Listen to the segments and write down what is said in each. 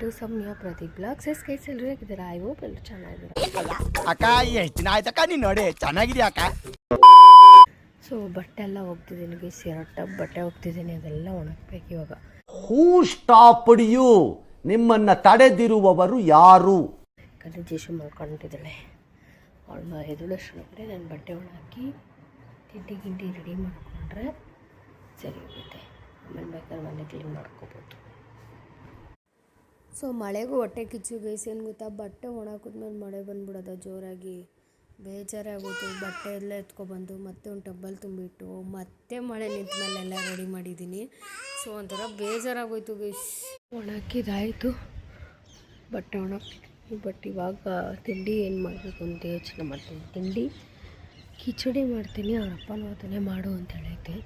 To Soumya Pradeep blogs. ಕೈಸ್ ಎಲ್ಲರೂ ಹೇಗಿದ್ದೀರಾ? ಐ ಹೋಪ್ ಎಲ್ಲರೂ ಚೆನ್ನಾಗಿದ್ದೀರಾ. ಅಕ್ಕ ಎಷ್ಟು ದಿನ ಆಯ್ತಕ್ಕ ನೀನು ನೋಡಿ ಚೆನ್ನಾಗಿದೆಯಾ ಅಕ್ಕ. ಸೊ ಬಟ್ಟೆ ಎಲ್ಲ ಹೋಗ್ತಿದ್ದೀನಿ ಗೈಸ್, 2 ಟಬ್ ಬಟ್ಟೆ ಹೋಗ್ತಿದ್ದೀನಿ, ಅದೆಲ್ಲ ಒಣಗಬೇಕು ಇವಾಗ. ಹೂ ಸ್ಟಾಪ್ಡ್ ಯು? ನಿಮ್ಮನ್ನ ತಡೆದಿರುವವರು ಯಾರು? ಯಾಕಂದರೆ ಜೇಶು ಮಾಡ್ಕೊಂಡಿದ್ದಾಳೆ, ಅವಳು ಎದುಳಷ್ಟೊಳಗಡೆ ನಾನು ಬಟ್ಟೆ ಒಣಹಾಕಿ ತಿಂಡಿ ರೆಡಿ ಮಾಡಿಕೊಂಡ್ರೆ ಸರಿ ಹೋಗುತ್ತೆ. ಆಮೇಲೆ ಬೇಕಾದ್ರೆ ಮನೆ ಕ್ಲೀನ್ ಮಾಡ್ಕೋಬೋದು. ಸೊ ಮಳೆಗೂ ಹೊಟ್ಟೆ ಕಿಚ್ಚು ಗೈಸ್. ಏನು ಗೊತ್ತಾ, ಬಟ್ಟೆ ಒಣಹಾಕಿದ್ಮೇಲೆ ಮಳೆ ಬಂದ್ಬಿಡೋದು ಜೋರಾಗಿ, ಬೇಜಾರೇ ಆಗೋಯ್ತು. ಬಟ್ಟೆ ಎಲ್ಲ ಎತ್ಕೊಬಂದು ಮತ್ತೆ ಒಂದು ಟಬ್ಬಲ್ಲಿ ತುಂಬಿಟ್ಟು ಮತ್ತೆ ಮಳೆ ನಿಂತ ಮೇಲೆಲ್ಲ ರೆಡಿ ಮಾಡಿದ್ದೀನಿ. ಸೊ ಒಂಥರ ಬೇಜಾರಾಗೋಯ್ತು ಗೈಸ್. ಒಣಹಾಕಿದಾಯಿತು, ಬಟ್ಟೆ ಒಣಹಾಕ್ತಿದ್ದೀನಿ. ಬಟ್ ಇವಾಗ ತಿಂಡಿ ಏನು ಮಾಡಬೇಕು ಅಂತ ಯೋಚನೆ ಮಾಡ್ತೀನಿ. ತಿಂಡಿ ಕಿಚಡಿ ಮಾಡ್ತೀನಿ, ಅವ್ರ ಅಪ್ಪನೂ ಅದನ್ನೇ ಮಾಡು ಅಂತ ಹೇಳೈತೆ.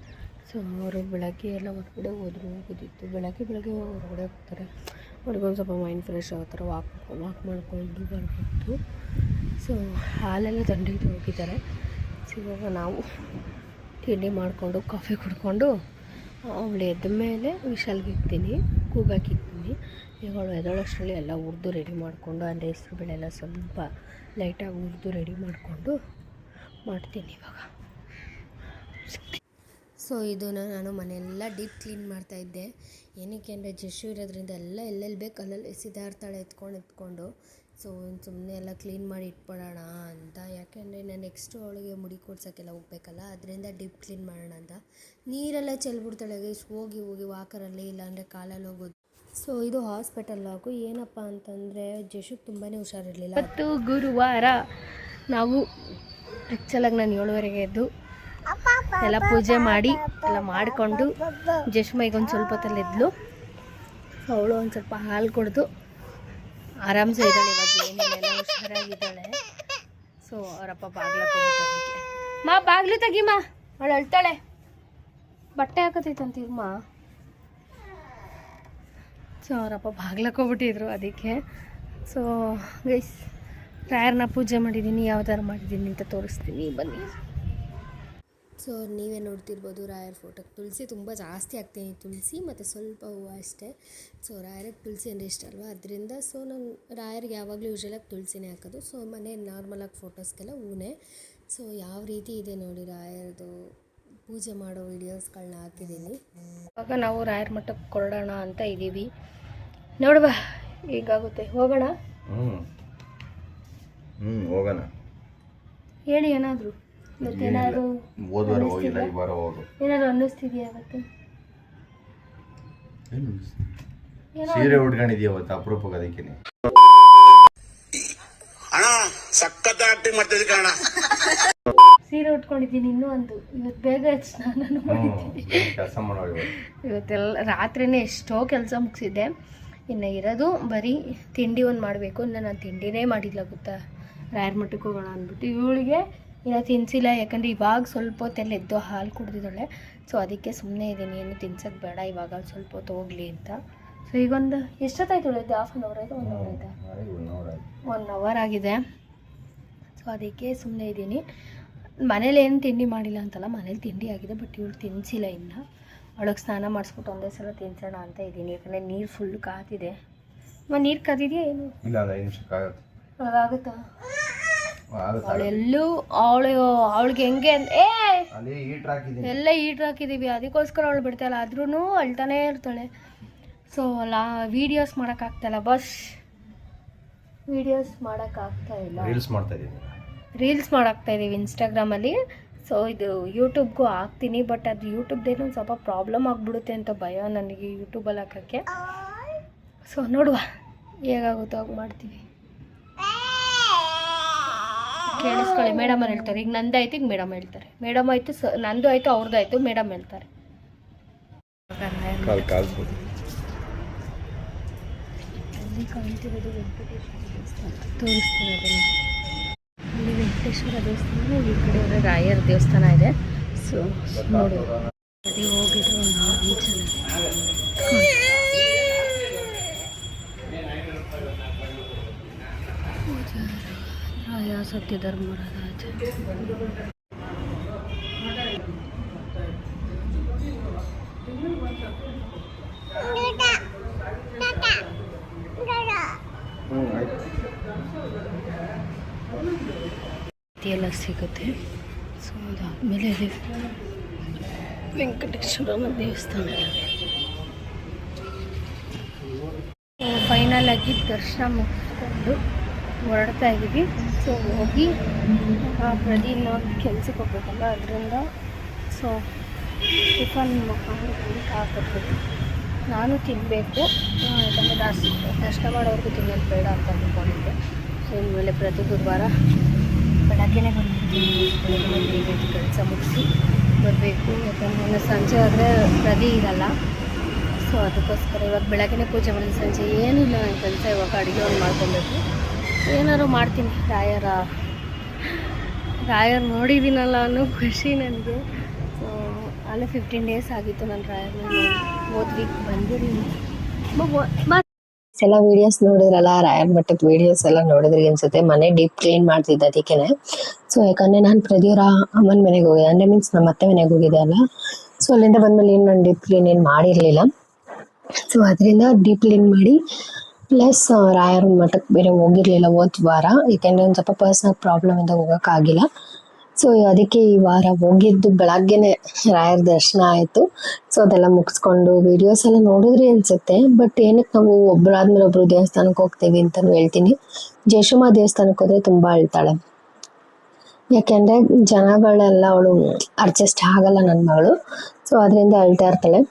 ಸೊ ಅವರು ಬೆಳಗ್ಗೆ ಎಲ್ಲ ಹೊರಗಡೆ ಹೋಗೋದಿತ್ತು. ಬೆಳಗ್ಗೆ ಹೊರಗಡೆ ಹೋಗ್ತಾರೆ, ಅವ್ರಿಗೊಂದು ಸ್ವಲ್ಪ ಮೈಂಡ್ ಫ್ರೆಶ್ ಆಗೋ ಥರ ವಾಕ್ ಮಾಡಿಕೊಂಡು ಬರ್ಬೋದು. ಸೊ ಹಾಲೆಲ್ಲ ತಂಡಿಗೆ ಹೋಗಿದ್ದಾರೆ. ಸೊ ಇವಾಗ ನಾವು ತಿಂಡಿ ಮಾಡಿಕೊಂಡು ಕಾಫಿ ಕುಡ್ಕೊಂಡು ಅವಳು ಎದ್ದ ಮೇಲೆ ವಿಶಾಲ್ಗೆ ಇಕ್ತೀನಿ, ಕೂಗಾಕಿಕ್ತೀನಿ. ಈಗ ಅವಳು ಎದಳಷ್ಟರಲ್ಲಿ ಎಲ್ಲ ಹುರಿದು ರೆಡಿ ಮಾಡಿಕೊಂಡು, ಅಂದರೆ ಹೆಸ್ರು ಬೇಳೆ ಎಲ್ಲ ಸ್ವಲ್ಪ ಲೈಟಾಗಿ ಹುರಿದು ರೆಡಿ ಮಾಡಿಕೊಂಡು ಮಾಡ್ತೀನಿ ಇವಾಗ. ಸೊ ಇದನ್ನು ನಾನು ಮನೆಯೆಲ್ಲ ಡೀಪ್ ಕ್ಲೀನ್ ಮಾಡ್ತಾಯಿದ್ದೆ. ಏನಕ್ಕೆ ಅಂದರೆ ಜಶು ಇರೋದ್ರಿಂದ ಎಲ್ಲೆಲ್ಲಿ ಬೇಕು ಅಲ್ಲಲ್ಲಿ ಎಸಿದಾಡ್ತಾಳೆ ಎತ್ಕೊಂಡು. ಸೊ ಸುಮ್ಮನೆ ಎಲ್ಲ ಕ್ಲೀನ್ ಮಾಡಿ ಇಟ್ಬಿಡೋಣ ಅಂತ. ಯಾಕೆಂದರೆ ನಾನು ನೆಕ್ಸ್ಟು ಅವಳಿಗೆ ಮುಡಿ ಕೊಡ್ಸೋಕ್ಕೆಲ್ಲ ಹೋಗ್ಬೇಕಲ್ಲ, ಅದರಿಂದ ಡೀಪ್ ಕ್ಲೀನ್ ಮಾಡೋಣ ಅಂತ. ನೀರೆಲ್ಲ ಚೆಲ್ಬಿಡ್ತಾಳೆ ಗೈಸ್, ಹೋಗಿ ವಾಕರಲ್ಲಿ, ಇಲ್ಲಾಂದರೆ ಕಾಲಲ್ಲಿ ಹೋಗೋದು. ಸೊ ಇದು ಹಾಸ್ಪಿಟಲ್ ಲಾಗು. ಏನಪ್ಪ ಅಂತಂದರೆ ಜಶುಗೆ ತುಂಬಾ ಹುಷಾರಿರಲಿಲ್ಲ. ಇವತ್ತು ಗುರುವಾರ ನಾವು ಆ್ಯಕ್ಚುಲಾಗಿ ನಾನು 7:30ಗೆ ಎದ್ದು ಎಲ್ಲ ಪೂಜೆ ಮಾಡಿ ಎಲ್ಲ ಮಾಡಿಕೊಂಡು ಜಶ್ಮೈಗೆ ಒಂದು ಸ್ವಲ್ಪ ಹೊತ್ತಲ್ಲಿ ಎದ್ಲು. ಅವಳು ಒಂದು ಸ್ವಲ್ಪ ಹಾಲು ಕುಡಿದು ಆರಾಮ್ಸೆ ಇದ್ದಾಳೆ ಇವಾಗ, ಏನಿಲ್ಲ ಹುಷಾರಾಗಿದ್ದಾಳೆ. ಸೊ ಅವರಪ್ಪ ಬಾಗ್ಲಕ್ಕೆ ಹೋಗ್ಬಿಟ್ಟು, ಬಾಗ್ಲು ತೆಗಿಮ್ಮ, ಅವಳು ಅಳ್ತಾಳೆ, ಬಟ್ಟೆ ಹಾಕತೈತಂತೀರ್ಮ. ಸೊ ಅವರಪ್ಪ ಬಾಗ್ಲಕ್ಕೆ ಹೋಗ್ಬಿಟ್ಟಿದ್ರು ಅದಕ್ಕೆ. ಸೊ ಗೈಸ್ ರಾಯರ್ನ ಪೂಜೆ ಮಾಡಿದ್ದೀನಿ, ಯಾವ ಥರ ಮಾಡಿದ್ದೀನಿ ಅಂತ ತೋರಿಸ್ತೀನಿ ಬನ್ನಿ. ಸೊ ನೀವೇ ನೋಡ್ತಿರ್ಬೋದು ರಾಯರ್ ಫೋಟೋಗೆ ತುಳಸಿ ತುಂಬ ಜಾಸ್ತಿ ಹಾಕ್ತೀನಿ, ತುಳಸಿ ಮತ್ತು ಸ್ವಲ್ಪ ಹೂವು ಅಷ್ಟೇ. ಸೊ ರಾಯರಿಗೆ ತುಳಸಿ ಅಂದರೆ ಇಷ್ಟ ಅಲ್ವಾ, ಅದರಿಂದ. ಸೊ ನಾನು ರಾಯರಿಗೆ ಯಾವಾಗಲೂ ಯೂಶ್ವಲಾಗಿ ತುಳಸಿನೇ ಹಾಕೋದು. ಸೊ ಮನೆ ನಾರ್ಮಲಾಗಿ ಫೋಟೋಸ್ಗೆಲ್ಲ ಹೂನೇ. ಸೊ ಯಾವ ರೀತಿ ಇದೆ ನೋಡಿ ರಾಯರದು ಪೂಜೆ ಮಾಡೋ ವೀಡಿಯೋಸ್ಗಳನ್ನ ಹಾಕಿದ್ದೀನಿ. ಇವಾಗ ನಾವು ರಾಯರ ಮಠಕ್ಕೆ ಕೊಡೋಣ ಅಂತ ಇದ್ದೀವಿ, ನೋಡುವ ಹೇಗಾಗುತ್ತೆ. ಹೋಗೋಣ ಹೋಗೋಣ, ಹೇಳಿ ಏನಾದರೂ ಮತ್ತೇನಾದ್ರು ಏನಾದ್ರು ಅನ್ನಿಸ್ತಿದೆಯಾ ಅವತ್ತು? ಸೀರೆ ಉಟ್ಕೊಂಡಿದ್ಯಾ ಅವತ್ತು ಅಪರೂಪಕ್ಕೆ, ಅದಕ್ಕೆ ಸೀರೆ ಉಟ್ಕೊಂಡಿದ್ದೀನಿ ಇನ್ನೂ ಒಂದು. ಇವತ್ತು ಬೇಗ ಸ್ನಾನ ಮಾಡಿದ್ದೀನಿ, ಇವತ್ತೆಲ್ಲ ರಾತ್ರಿನೇ ಎಷ್ಟೋ ಕೆಲಸ ಮುಗಿಸಿದ್ದೆ. ಇನ್ನು ಇರೋದು ಬರೀ ತಿಂಡಿ ಒಂದು ಮಾಡಬೇಕು. ನಾನು ತಿಂಡಿನೇ ಮಾಡಿಲ್ಲ ಗೊತ್ತಾ, ರಾಯರ್ ಮಠಕ್ಕೆ ಹೋಗೋಣ ಅಂದ್ಬಿಟ್ಟು. ಇವಳಿಗೆ ಇಲ್ಲ ತಿನ್ಸಿಲ್ಲ, ಯಾಕಂದರೆ ಇವಾಗ ಸ್ವಲ್ಪ ಹೊತ್ತೆಲ್ಲ ಎದ್ದು ಹಾಲು ಕುಡ್ದಿದ್ದಾಳೆ. ಸೊ ಅದಕ್ಕೆ ಸುಮ್ಮನೆ ಇದ್ದೀನಿ, ಏನು ತಿನ್ಸೋಕ್ಕೆ ಬೇಡ ಇವಾಗ, ಸ್ವಲ್ಪ ಹೊತ್ತು ಹೋಗಲಿ ಅಂತ. ಸೊ ಈಗೊಂದು ಎಷ್ಟೊತ್ತಾಯ್ತು ಉಳಿದು? ½1 ಅವರ್ ಆಯಿತು, 1 ಅವರ್ ಆಯಿತಾ? 1 ಅವರ್ ಆಗಿದೆ. ಸೊ ಅದಕ್ಕೆ ಸುಮ್ಮನೆ ಇದ್ದೀನಿ. ಮನೇಲಿ ಏನು ತಿಂಡಿ ಮಾಡಿಲ್ಲ ಅಂತಲ್ಲ, ಮನೇಲಿ ತಿಂಡಿ ಆಗಿದೆ, ಬಟ್ ಇವಳು ತಿನ್ಸಿಲ್ಲ ಇನ್ನು. ಅವಳಿಗೆ ಸ್ನಾನ ಮಾಡಿಸ್ಬಿಟ್ಟು ಒಂದೇ ಸಲ ತಿನ್ಸೋಣ ಅಂತ ಇದ್ದೀನಿ, ಯಾಕಂದರೆ ನೀರು ಫುಲ್ ಕಾದಿದೆ. ನೀರು ಕಾದಿದೆಯಾ ಏನು? ಇಲ್ಲ, 5 ನಿಮಿಷಕ್ಕಾಗುತ್ತೆ. ಆಗುತ್ತಾ? ಅವಳೆಲ್ಲೂ ಅವಳಿಗೆ ಹೆಂಗೆ ಎಲ್ಲ ಹೀಟ್ರ್ ಹಾಕಿದ್ದೀವಿ, ಅದಕ್ಕೋಸ್ಕರ ಅವಳು ಬಿಡ್ತಾಯಿಲ್ಲ. ಆದ್ರೂ ಅಳ್ತಾನೇ ಇರ್ತಾಳೆ. ಸೊ ವೀಡಿಯೋಸ್ ಮಾಡೋಕ್ಕಾಗ್ತಾಯಿಲ್ಲ, ಬಸ್ ವೀಡಿಯೋಸ್ ಮಾಡೋಕ್ಕಾಗ್ತಾಯಿಲ್ಲ. ರೀಲ್ಸ್ ಮಾಡೋಕ್ತಾಯಿದ್ದೀವಿ ಇನ್ಸ್ಟಾಗ್ರಾಮಲ್ಲಿ. ಸೊ ಇದು ಯೂಟ್ಯೂಬ್ಗೂ ಹಾಕ್ತೀನಿ, ಬಟ್ ಅದು ಯೂಟ್ಯೂಬ್ದೇನೋ ಒಂದು ಸ್ವಲ್ಪ ಪ್ರಾಬ್ಲಮ್ ಆಗಿಬಿಡುತ್ತೆ ಅಂತ ಭಯ ನನಗೆ ಯೂಟ್ಯೂಬಲ್ಲಿ ಹಾಕೋಕ್ಕೆ. ಸೊ ನೋಡುವ ಹೇಗಾಗುತ್ತೋ ಹಾಗೆ ಮಾಡ್ತೀವಿ. ಕೇಳಿಸ್ಕೊಳ್ಳಿ, ಮೇಡಮ್ ಅವ್ರು ಹೇಳ್ತಾರೆ. ಈಗ ನಂದಾಯ್ತು, ಈಗ ಮೇಡಮ್ ಹೇಳ್ತಾರೆ. ಮೇಡಮ್ ಆಯಿತು, ನಂದು ಆಯಿತು, ಅವ್ರದ್ದು ಆಯಿತು, ಮೇಡಮ್ ಹೇಳ್ತಾರೆ. ಅಲ್ಲಿ ಕಾಣ್ತಿರೋದು ವೆಂಕಟೇಶ್ವರ ದೇವಸ್ಥಾನ, ತೋರಿಸ್ತೀನಿ ಅದನ್ನು. ಅಲ್ಲಿ ವೆಂಕಟೇಶ್ವರ ದೇವಸ್ಥಾನ, ಈ ಕಡೆ ಒಂದು ರಾಯರ ದೇವಸ್ಥಾನ ಇದೆ. ಸೊ ನೋಡಿ, ಅದೇ ಹೋಗಿದ್ರು ಒಂದು ಚೆನ್ನಾಗಿ. ರಾಯ ಸತ್ಯಧರ್ಮರಾಜ. ಎಲ್ಲ ಸಿಗುತ್ತೆ. ಸೊ ಅದಾದಮೇಲೆ ಇಲ್ಲಿ ವೆಂಕಟೇಶ್ವರನ ದೇವಸ್ಥಾನ ಇದೆ. ಫೈನಲ್ ಆಗಿ ದರ್ಶನ ಮುಗಿಸ್ಕೊಂಡು ಹೊರಡ್ತಾ ಇದ್ದೀವಿ. ಸೊ ಹೋಗಿ ಪ್ರದೀನ ಕೆಲ್ಸಕ್ಕೆ ಹೋಗ್ಬೇಕಲ್ಲ, ಅದರಿಂದ ಸೊ ಟಿಫನ್ ಹಾಕಿಬಿಟ್ಟು ನಾನು ತಿನ್ನಬೇಕು. ಯಾಕಂದರೆ ದರ್ಶನ ಮಾಡೋವರೆಗೂ ತಿನ್ನೋದು ಬೇಡ ಅಂತ ಅಂದ್ಕೊಂಡಿದ್ದೆ. ಸೊ ಇನ್ಮೇಲೆ ಪ್ರತಿ ಗುರುವಾರ ಬೆಳಗ್ಗೆನೇ ಬಂದ್ಬಿಡ್ತೀನಿ. ಬೆಳಗ್ಗೆ ಕೆಲಸ ಮುಗಿಸಿ ಬರಬೇಕು. ಯಾಕಂದರೆ ಸಂಜೆ ಆದರೆ ಪ್ರದಿ ಇರಲ್ಲ. ಸೊ ಅದಕ್ಕೋಸ್ಕರ ಇವಾಗ ಬೆಳಗ್ಗೆನೇ ಪೂಜೆ ಮಾಡಿ ಸಂಜೆ ಏನಿಲ್ಲ ನನ್ನ ಕೆಲಸ. ಇವಾಗ ಅಡುಗೆ ಒಂದು ಮಾಡ್ಕೊಬೇಕು. ಏನಾದ್ರು ಮಾಡ್ತೀನಿ. ರಾಯರ್ ನೋಡಿದ್ದೀನಲ್ಲ ಅನ್ನೋ ಖುಷಿ ನನಗೆ. ಸೊ ಅಲ್ಲೇ 15 days ಆಗಿತ್ತು ನಾನು ರಾಯರ್ನ ಹೋದ ವೀಕ್ ಬಂದಿದ್ದೀನಿ. ಎಲ್ಲ ವಿಡಿಯೋಸ್ ನೋಡಿದ್ರಲ್ಲ, ರಾಯರ್ ಮಠದ ವಿಡಿಯೋಸ್ ಎಲ್ಲ ನೋಡಿದ್ರಿ ಅನ್ಸುತ್ತೆ. ಮನೆ ಡೀಪ್ ಕ್ಲೀನ್ ಮಾಡ್ತಿದ್ದೆ ಅದಕ್ಕೇನೆ. ಸೊ ಯಾಕಂದರೆ ನಾನು ಪ್ರತಿಯೊರ ಅಮ್ಮನ ಮನೆಗೆ ಹೋಗಿದ್ದೆ, ಅಂದರೆ ಮೀನ್ಸ್ ನಮ್ಮ ಅತ್ತೆ ಮನೆಗೆ ಹೋಗಿದ್ದೆ ಅಲ್ಲ. ಸೊ ಅಲ್ಲಿಂದ ಬಂದಮೇಲೆ ಏನು ನಾನು ಡೀಪ್ ಕ್ಲೀನ್ ಏನು ಮಾಡಿರಲಿಲ್ಲ. ಸೊ ಅದರಿಂದ ಡೀಪ್ ಕ್ಲೀನ್ ಮಾಡಿ ಪ್ಲಸ್ ರಾಯರ ಮಠಕ್ಕೆ ಬೇರೆ ಹೋಗಿರಲಿಲ್ಲ ಹೋದ ವಾರ. ಯಾಕೆಂದರೆ ಒಂದು ಸ್ವಲ್ಪ ಪರ್ಸ್ನಲ್ ಪ್ರಾಬ್ಲಮಿಂದ ಹೋಗೋಕ್ಕಾಗಿಲ್ಲ. ಸೊ ಅದಕ್ಕೆ ಈ ವಾರ ಹೋಗಿದ್ದು ಬೆಳಗ್ಗೆನೆ ರಾಯರ ದರ್ಶನ ಆಯಿತು. ಸೊ ಅದೆಲ್ಲ ಮುಗಿಸ್ಕೊಂಡು ವೀಡಿಯೋಸ್ ಎಲ್ಲ ನೋಡಿದ್ರಿ ಅನಿಸುತ್ತೆ. ಬಟ್ ಏನಕ್ಕೆ ನಾವು ಒಬ್ಬರಾದ್ಮೇಲೆ ಒಬ್ಬರು ದೇವಸ್ಥಾನಕ್ಕೆ ಹೋಗ್ತೀವಿ ಅಂತಲೂ ಹೇಳ್ತೀನಿ. ಜೇಷಮ್ಮ ದೇವಸ್ಥಾನಕ್ಕೆ ಹೋದರೆ ತುಂಬ ಅಳ್ತಾಳೆ. ಯಾಕೆಂದರೆ ಜನಗಳೆಲ್ಲ ಅವಳು ಅಡ್ಜಸ್ಟ್ ಆಗಲ್ಲ ನನ್ನ ಮಗಳು. ಸೊ ಅದರಿಂದ ಅಳ್ತಾ ಇರ್ತಾಳೆ.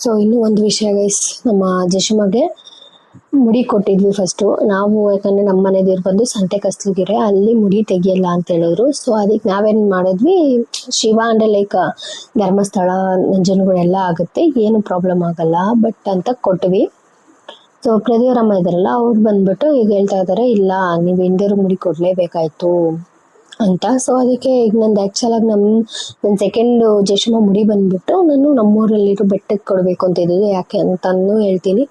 ಸೊ ಇನ್ನೂ ಒಂದು ವಿಷಯ ಗೈಸ್, ನಮ್ಮ ಜೇಷಮ್ಮಗೆ ಮುಡಿ ಕೊಟ್ಟಿದ್ವಿ ಫಸ್ಟು ನಾವು. ಯಾಕಂದರೆ ನಮ್ಮ ಮನೆ ದೇವ್ರು ಬಂದು ಸಂತೆ ಕಸ್ಲುಗಿರೆ, ಅಲ್ಲಿ ಮುಡಿ ತೆಗಿಯಲ್ಲ ಅಂತ ಹೇಳಿದ್ರು. ಸೊ ಅದಕ್ಕೆ ನಾವೇನು ಮಾಡಿದ್ವಿ, ಶಿವ ಅಂದರೆ ಲೈಕ್ ಧರ್ಮಸ್ಥಳ ನಂಜನಗೂಡೆಲ್ಲ ಆಗುತ್ತೆ, ಏನು ಪ್ರಾಬ್ಲಮ್ ಆಗಲ್ಲ ಬಟ್ ಅಂತ ಕೊಟ್ವಿ. ಸೊ ಪ್ರತಿಯೊರಮ್ಮ ಇದ್ದಾರಲ್ಲ ಅವ್ರು ಬಂದ್ಬಿಟ್ಟು ಈಗ ಹೇಳ್ತಾ ಇದ್ದಾರೆ, ಇಲ್ಲ ನೀವು ಹಿಂದಿರು ಮುಡಿ ಕೊಡಲೇಬೇಕಾಯ್ತು ಅಂತ. ಸೊ ಅದಕ್ಕೆ ಈಗ ನಂದು ಆ್ಯಕ್ಚುಲಾಗಿ ನನ್ನ ಸೆಕೆಂಡು ಜೇಷಮ್ಮ ಮುಡಿ ಬಂದುಬಿಟ್ಟು ನಾನು ನಮ್ಮೂರಲ್ಲಿರೋ ಬೆಟ್ಟಕ್ಕೆ ಕೊಡಬೇಕು ಅಂತ ಇದ್ದಿದ್ದು. ಯಾಕೆ ಅಂತಲೂ ಹೇಳ್ತೀನಿ.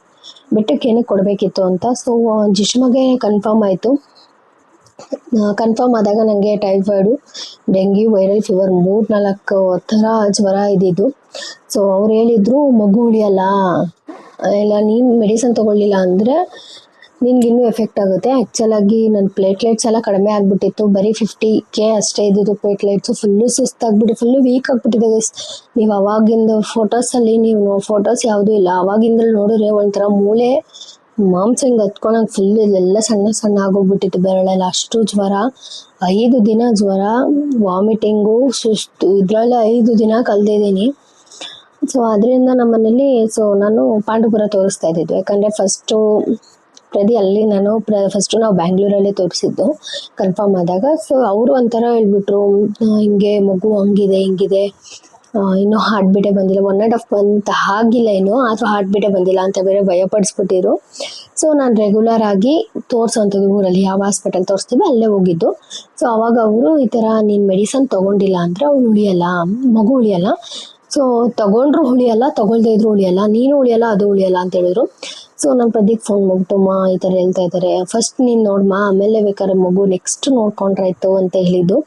ಬೆಟ್ಟಕ್ಕೆ ಏನಕ್ಕೆ ಕೊಡಬೇಕಿತ್ತು ಅಂತ. ಸೊ ಜೇಷಮ್ಮಗೆ ಕನ್ಫರ್ಮ್ ಆಯಿತು. ಕನ್ಫರ್ಮ್ ಆದಾಗ ನನಗೆ ಟೈಫಾಯ್ಡು, ಡೆಂಗ್ಯೂ, ವೈರಲ್ ಫೀವರ್ 3-4 ಥರ ಜ್ವರ ಇದ್ದಿದ್ದು. ಸೊ ಅವ್ರು ಹೇಳಿದರು, ಮಗು ಉಳಿಯಲ್ಲ, ಇಲ್ಲ ನೀನು ಮೆಡಿಸನ್ ತೊಗೊಳ್ಳಿಲ್ಲ ಅಂದರೆ ನಿನ್ಗಿನ್ನೂ ಎಫೆಕ್ಟ್ ಆಗುತ್ತೆ. ಆ್ಯಕ್ಚುಲಾಗಿ ನನ್ನ ಪ್ಲೇಟ್ಲೆಟ್ಸ್ ಎಲ್ಲ ಕಡಿಮೆ ಆಗಿಬಿಟ್ಟಿತ್ತು. ಬರೀ 50K ಅಷ್ಟೇ ಇದ್ದಿದ್ದು ಪ್ಲೇಟ್ಲೆಟ್ಸು. ಫುಲ್ಲು ಸುಸ್ತಾಗ್ಬಿಟ್ಟು ಫುಲ್ಲು ವೀಕ್ ಆಗಿಬಿಟ್ಟಿದೆ ಗೈಸ್. ನೀವು ಅವಾಗಿಂದ ಫೋಟೋಸಲ್ಲಿ ನೀವು ಫೋಟೋಸ್ ಯಾವುದೂ ಇಲ್ಲ, ಅವಾಗಿಂದಲ್ಲಿ ನೋಡಿದ್ರೆ ಒಂಥರ ಮೂಳೆ ಮಾಂಸ ಹಿಂಗೆ ಹತ್ಕೊಂಡಂಗೆ ಫುಲ್ ಇಲ್ಲೆಲ್ಲ ಸಣ್ಣ ಸಣ್ಣ ಆಗೋಗ್ಬಿಟ್ಟಿತ್ತು ಬೆರಳೆಲ್ಲ. ಅಷ್ಟು ಜ್ವರ, 5 ದಿನ ಜ್ವರ, ವಾಮಿಟಿಂಗು, ಸುಸ್ತು, ಇದರಲ್ಲೇ 5 ದಿನ ಕಳೆದಿದ್ದೀನಿ. ಸೊ ಅದರಿಂದ ನಮ್ಮ ಮನೇಲಿ ನಾನು ಪಾಂಡುಪುರ ತೋರಿಸ್ತಾ ಇದ್ದಿದ್ದು. ಯಾಕಂದರೆ ಫಸ್ಟು ಪ್ರದಿ ಅಲ್ಲಿ ಫಸ್ಟು ನಾವು ಬ್ಯಾಂಗ್ಳೂರಲ್ಲೇ ತೋರಿಸಿದ್ದು ಕನ್ಫರ್ಮ್ ಆದಾಗ. ಸೊ ಅವರು ಒಂಥರ ಹೇಳ್ಬಿಟ್ರು, ಹಿಂಗೆ ಮಗು ಹಂಗಿದೆ ಹಿಂಗಿದೆ, ಇನ್ನೂ ಹಾರ್ಟ್ ಬೀಟೇ ಬಂದಿಲ್ಲ, 1.5 month ಆಗಿಲ್ಲ ಇನ್ನೂ, ಆದರೂ ಹಾರ್ಟ್ ಬೀಟೇ ಬಂದಿಲ್ಲ ಅಂತ ಬೇರೆ ಭಯಪಡಿಸ್ಬಿಟ್ಟಿರು. ಸೊ ನಾನು ರೆಗ್ಯುಲರ್ ಆಗಿ ತೋರಿಸೋಂಥದ್ದು ಊರಲ್ಲಿ ಯಾವ ಹಾಸ್ಪಿಟಲ್ ತೋರಿಸ್ತೀವಿ ಅಲ್ಲೇ ಹೋಗಿದ್ದು. ಸೊ ಅವಾಗ ಅವರು ಈ ಥರ ನೀನು ಮೆಡಿಸನ್ ತೊಗೊಂಡಿಲ್ಲ ಅಂದರೆ ಅವ್ನು ಉಳಿಯಲ್ಲ, ಮಗು ಉಳಿಯಲ್ಲ. ಸೊ ತೊಗೊಂಡ್ರು ಉಳಿಯಲ್ಲ, ತೊಗೊಳ್ದೇ ಇದ್ರು ಉಳಿಯಲ್ಲ, ನೀನು ಉಳಿಯಲ್ಲ, ಅದು ಉಳಿಯಲ್ಲ ಅಂತ ಹೇಳಿದ್ರು. ಸೊ ನಾನು ಪ್ರದೀಪ್ ಫೋನ್ ಮಾಡ್ಬಿಟ್ಟು, ಈ ಥರ ಹೇಳ್ತಾ ಇದ್ದಾರೆ, ಫಸ್ಟ್ ನೀನು ನೋಡಮ್ಮ, ಆಮೇಲೆ ಬೇಕಾದ್ರೆ ಮಗು ನೆಕ್ಸ್ಟ್ ನೋಡ್ಕೊಂಡ್ರಾಯ್ತು ಅಂತ ಹೇಳಿದ್ದು.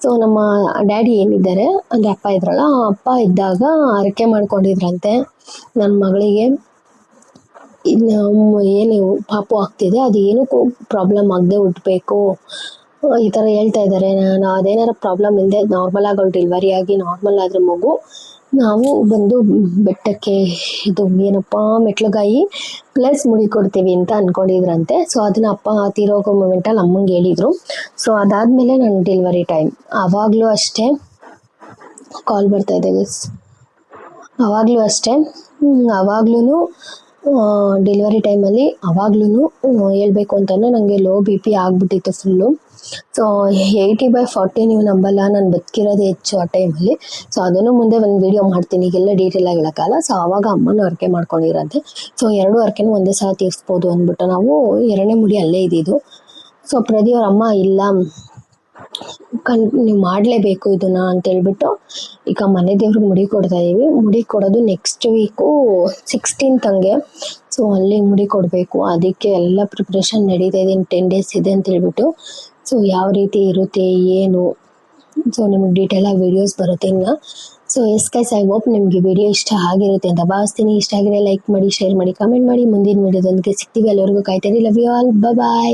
ಸೊ ನಮ್ಮ ಡ್ಯಾಡಿ ಏನಿದ್ದಾರೆ ಅಂದರೆ ಅಪ್ಪ ಇದ್ರಲ್ಲ, ಅಪ್ಪ ಇದ್ದಾಗ ಹರಕೆ ಮಾಡ್ಕೊಂಡಿದ್ರಂತೆ ನನ್ನ ಮಗಳಿಗೆ ಏನು ಪಾಪು ಆಗ್ತಿದೆ ಅದು ಏನಕ್ಕೂ ಪ್ರಾಬ್ಲಮ್ ಆಗದೆ ಹುಟ್ಟಬೇಕು ಈ ಥರ ಹೇಳ್ತಾ ಇದ್ದಾರೆ. ನಾನು ಅದೇನಾರ ಪ್ರಾಬ್ಲಮ್ ಇಲ್ಲದೆ ನಾರ್ಮಲ್ ಆಗಿ ಡೆಲಿವರಿ ಆಗಿ ನಾರ್ಮಲ್ ಆದರೆ ಮಗು ನಾವು ಬಂದು ಬೆಟ್ಟಕ್ಕೆ ಇದು ಏನಪ್ಪ ಮೆಟ್ಲುಗಾಯಿ ಪ್ಲಸ್ ಮುಡಿ ಕೊಡ್ತೀವಿ ಅಂತ ಅಂದ್ಕೊಂಡಿದ್ರಂತೆ. ಸೊ ಅದನ್ನ ಅಪ್ಪ ತೀರೋಗೋ ಮೂಮೆಂಟಲ್ಲಿ ಅಮ್ಮಂಗೆ ಹೇಳಿದರು. ಸೊ ಅದಾದಮೇಲೆ ನನ್ನ ಡೆಲಿವರಿ ಟೈಮ್ ಆವಾಗಲೂ ಅಷ್ಟೇ ಕಾಲ್ ಬರ್ತಾ ಇದೆ ಗೈಸ್. ಆವಾಗಲೂ ಅಷ್ಟೇ ಆವಾಗ್ಲೂ ಡೆಲಿವರಿ ಟೈಮಲ್ಲಿ ಆವಾಗ್ಲೂ ಹೇಳ್ಬೇಕು ಅಂತಂದರೆ ನನಗೆ ಲೋ BP ಆಗಿಬಿಟ್ಟಿತ್ತು ಫುಲ್ಲು. ಸೊ 80/40 ನೀವು ನಂಬಲ್ಲ, ನಾನು ಬದುಕಿರೋದು ಹೆಚ್ಚು ಆ ಟೈಮಲ್ಲಿ. ಸೊ ಅದನ್ನು ಮುಂದೆ ಒಂದು ವಿಡಿಯೋ ಮಾಡ್ತೀನಿ, ಈಗೆಲ್ಲ ಡೀಟೇಲಾಗಿ ಹೇಳೋಕ್ಕಲ್ಲ. ಸೊ ಆವಾಗ ಅಮ್ಮನ ಹರಕೆ ಮಾಡ್ಕೊಂಡಿರಂತೆ. ಸೊ 2 ಹರಕೆನೂ ಒಂದೇ ಸಲ ತೀರಿಸ್ಬೋದು ಅಂದ್ಬಿಟ್ಟು ನಾವು 2ನೇ ಮುಡಿ ಅಲ್ಲೇ ಇದ್ದಿದ್ದು. ಸೊ ಪ್ರತಿಯವ್ರ ಅಮ್ಮ ಇಲ್ಲ ನೀವು ಮಾಡಲೇಬೇಕು ಇದನ್ನ ಅಂತೇಳ್ಬಿಟ್ಟು ಈಗ ಮನೆ ದೇವ್ರಿಗೆ ಮುಡಿ ಕೊಡ್ತಾ ಇದ್ದೀವಿ. ಮುಡಿ ಕೊಡೋದು ನೆಕ್ಸ್ಟ್ ವೀಕು 16th ಹಂಗೆ. ಸೊ ಅಲ್ಲಿ ಮುಡಿ ಕೊಡಬೇಕು, ಅದಕ್ಕೆ ಎಲ್ಲ ಪ್ರಿಪ್ರೇಷನ್ ನಡೀತಾ ಇದೆ. 10 days ಇದೆ ಅಂತ ಹೇಳ್ಬಿಟ್ಟು. ಸೊ ಯಾವ ರೀತಿ ಇರುತ್ತೆ ಏನು, ಸೊ ನಿಮಗೆ ಡೀಟೇಲಾಗಿ ವೀಡಿಯೋಸ್ ಬರುತ್ತೆ ಇನ್ನು. So yes guys, I hope ನಿಮಗೆ ವಿಡಿಯೋ ಇಷ್ಟ ಆಗಿರುತ್ತೆ ಅಂತ ಭಾವಿಸ್ತೀನಿ. ಇಷ್ಟ ಆಗಿದ್ರೆ ಲೈಕ್ ಮಾಡಿ, ಶೇರ್ ಮಾಡಿ, ಕಮೆಂಟ್ ಮಾಡಿ. ಮುಂದಿನ ವಿಡಿಯೋದೊಂದಿಗೆ ಸಿಗ್ತೀವಿ. ಅಲ್ಲಿವರೆಗೂ ಕಾಯ್ತಾ ಇರಿ. Love you all, bye.